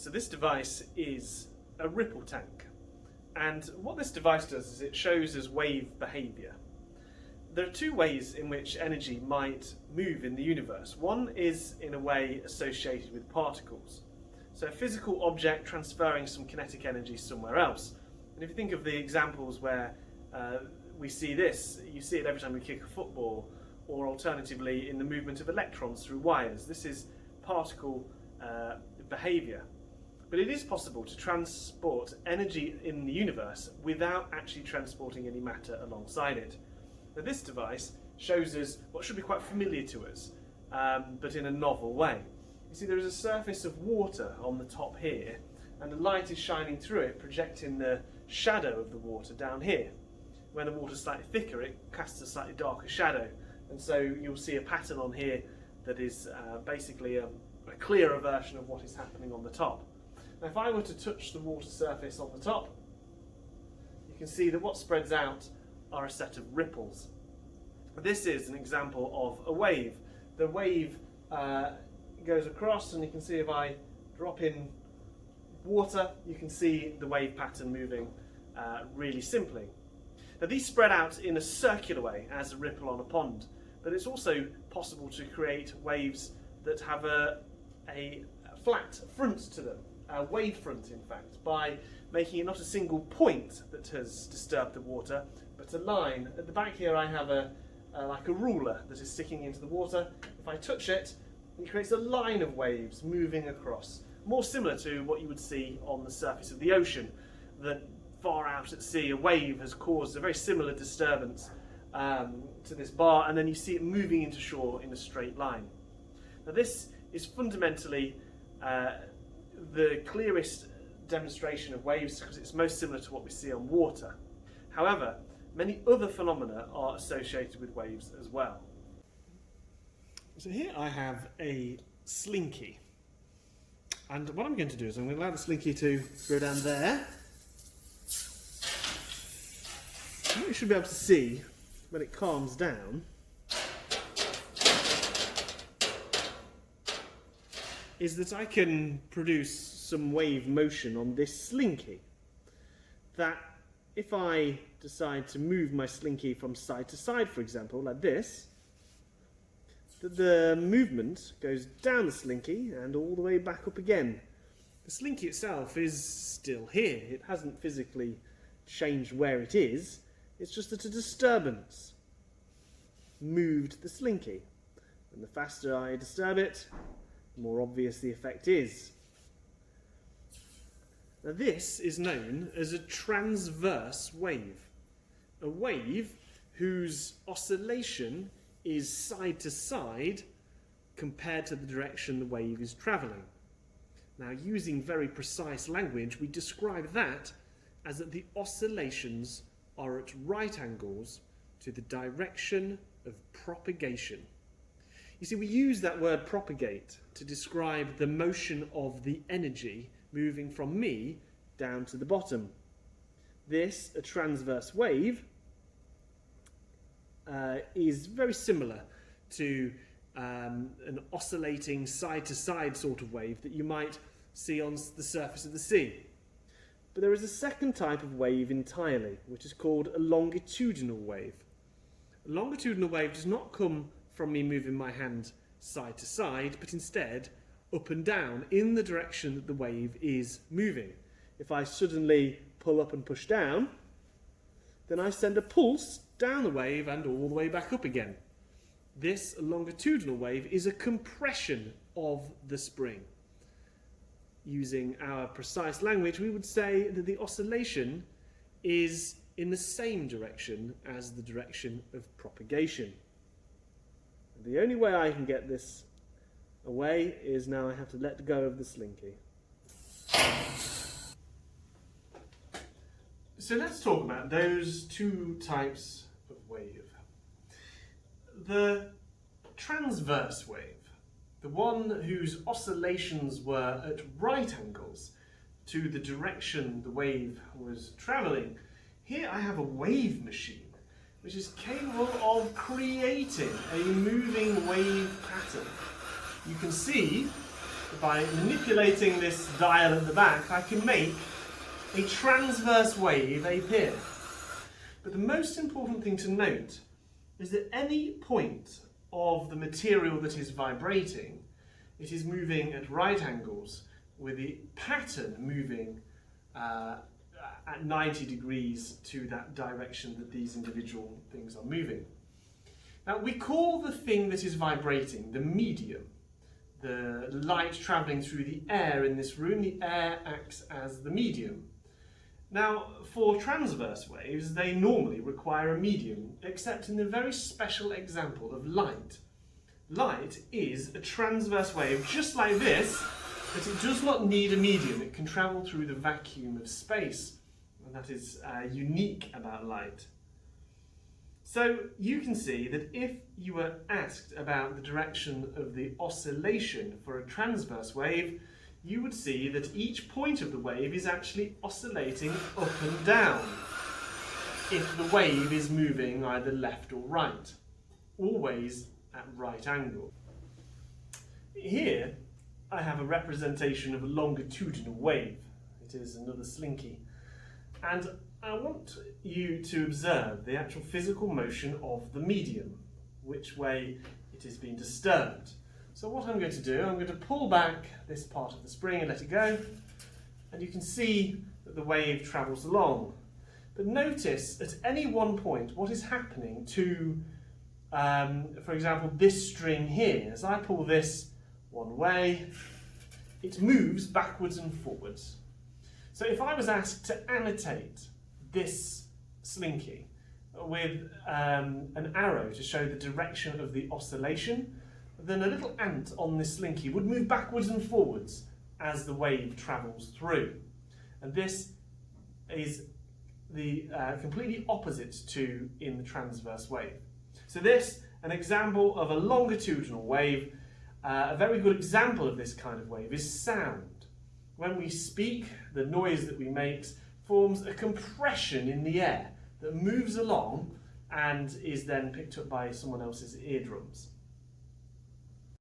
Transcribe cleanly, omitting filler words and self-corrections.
So this device is a ripple tank, and what this device does is it shows us wave behaviour. There are two ways in which energy might move in the universe. One is in a way associated with particles. So a physical object transferring some kinetic energy somewhere else. And if you think of the examples where we see this, you see it every time we kick a football, or alternatively in the movement of electrons through wires. This is particle behaviour. But it is possible to transport energy in the universe without actually transporting any matter alongside it. Now this device shows us what should be quite familiar to us, but in a novel way. You see, there is a surface of water on the top here, and the light is shining through it, projecting the shadow of the water down here. When the water is slightly thicker, it casts a slightly darker shadow, and so you'll see a pattern on here that is basically a clearer version of what is happening on the top. Now if I were to touch the water surface on the top, you can see that what spreads out are a set of ripples. This is an example of a wave. The wave goes across, and you can see if I drop in water, you can see the wave pattern moving really simply. Now these spread out in a circular way as a ripple on a pond, but it's also possible to create waves that have a flat front to them, a wave front in fact, by making it not a single point that has disturbed the water, but a line. At the back here I have like a ruler that is sticking into the water. If I touch it, it creates a line of waves moving across, more similar to what you would see on the surface of the ocean. That far out at sea, a wave has caused a very similar disturbance to this bar, and then you see it moving into shore in a straight line. Now this is fundamentally the clearest demonstration of waves because it's most similar to what we see on water. However, many other phenomena are associated with waves as well. So here I have a slinky, and what I'm going to do is I'm going to allow the slinky to go down there. What you should be able to see when it calms down is that I can produce some wave motion on this slinky. That if I decide to move my slinky from side to side, for example, like this, that the movement goes down the slinky and all the way back up again. The slinky itself is still here. It hasn't physically changed where it is. It's just that a disturbance moved the slinky. And the faster I disturb it, the more obvious the effect is. Now this is known as a transverse wave. A wave whose oscillation is side to side compared to the direction the wave is travelling. Now, using very precise language, we describe that as that the oscillations are at right angles to the direction of propagation. You see, we use that word propagate to describe the motion of the energy moving from me down to the bottom. This, a transverse wave, is very similar to an oscillating side-to-side sort of wave that you might see on the surface of the sea. But there is a second type of wave entirely, which is called a longitudinal wave. A longitudinal wave does not come from me moving my hand side to side, but instead up and down in the direction that the wave is moving. If I suddenly pull up and push down, then I send a pulse down the wave and all the way back up again. This longitudinal wave is a compression of the spring. Using our precise language, we would say that the oscillation is in the same direction as the direction of propagation. The only way I can get this away is now I have to let go of the slinky. So let's talk about those two types of wave. The transverse wave, the one whose oscillations were at right angles to the direction the wave was travelling. Here I have a wave machine which is capable of creating a moving wave pattern. You can see by manipulating this dial at the back, I can make a transverse wave appear. But the most important thing to note is that any point of the material that is vibrating, it is moving at right angles, with the pattern moving at 90 degrees to that direction that these individual things are moving. Now, we call the thing that is vibrating the medium. The light travelling through the air in this room, the air acts as the medium. Now, for transverse waves, they normally require a medium, except in the very special example of light. Light is a transverse wave just like this, but it does not need a medium. It can travel through the vacuum of space, and that is unique about light. So you can see that if you were asked about the direction of the oscillation for a transverse wave, you would see that each point of the wave is actually oscillating up and down if the wave is moving either left or right, always at right angle. Here I have a representation of a longitudinal wave. It is another slinky. And I want you to observe the actual physical motion of the medium, which way it is being disturbed. So what I'm going to do, I'm going to pull back this part of the spring and let it go, and you can see that the wave travels along. But notice at any one point what is happening to, for example, this string here. As I pull this one way, it moves backwards and forwards. So if I was asked to annotate this slinky with an arrow to show the direction of the oscillation, then a little ant on this slinky would move backwards and forwards as the wave travels through. And this is the completely opposite to in the transverse wave. So this, an example of a longitudinal wave. A very good example of this kind of wave is sound. When we speak, the noise that we make forms a compression in the air that moves along and is then picked up by someone else's eardrums.